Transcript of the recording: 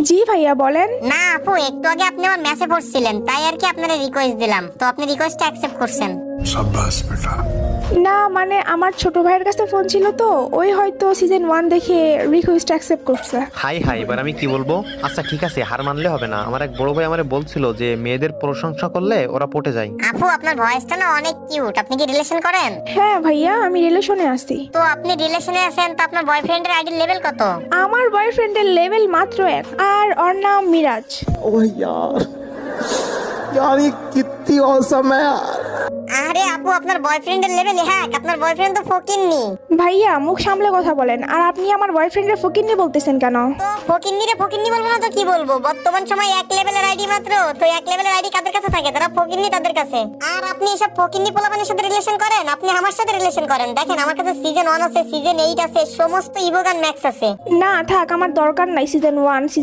জি ভাইয়া বলেন। না আপু, একটু আগে আপনি আমার মেসেজ পড়ছিলেন, তাই আর কি আপনারা রিকোয়েস্ট দিলাম, তো আপনি রিকোয়েস্টটা অ্যাকসেপ্ট করছেন। शाबाश बेटा। না মানে আমার ছোট ভাইয়ের কাছে ফোন ছিল তো, ওই হয়তো সিজন 1 দেখে রিকোয়েস্ট অ্যাকসেপ্ট করছে। হাই হাই, এবার আমি কি বলবো? আচ্ছা ঠিক আছে, হার মানলে হবে না। আমার এক বড় ভাই আমারে বলছিল যে মেয়েদের প্রশংসা করলে ওরা পটে যায়। আপু আপনার ভয়েসটা না অনেক কিউট, আপনি কি রিলেশন করেন? হ্যাঁ ভাইয়া, আমি রিলেশনে আছি। তো আপনি রিলেশনে আছেন, তো আপনার বয়ফ্রেন্ডের আইডির লেভেল কত? আমার বয়ফ্রেন্ডের লেভেল মাত্র 1, আর ওর নাম মিরাজ। ओह यार यार ये कितनी औसम है यार। আরে আপু, আপনার বয়ফ্রেন্ডের লেভেল হ্যাক, আপনার বয়ফ্রেন্ড তো ফকিন্নি। ভাইয়া মুখ সামলে কথা বলেন, আর আপনি আমার বয়ফ্রেন্ডের ফকিন্নি বলতেছেন কেন? তো ফকিন্নি রে ফকিন্নি বলবো না তো কি বলবো? বর্তমান সময় এক লেভেলের আইডি মাত্র, তো এক লেভেলের আইডি কাদের কাছে থাকে? তারা ফকিন্নি তাদের কাছে। আর আপনি এসব ফকিন্নি পোলাপানের সাথে রিলেশন করেন? আপনি আমার সাথে রিলেশন করেন। দেখেন আমার কাছে সিজন 1 আছে, সিজন 8 আছে, সমস্ত ইভোগান ম্যাক্স আছে। না থাক, আমার দরকার নাই সিজন 1 সিজন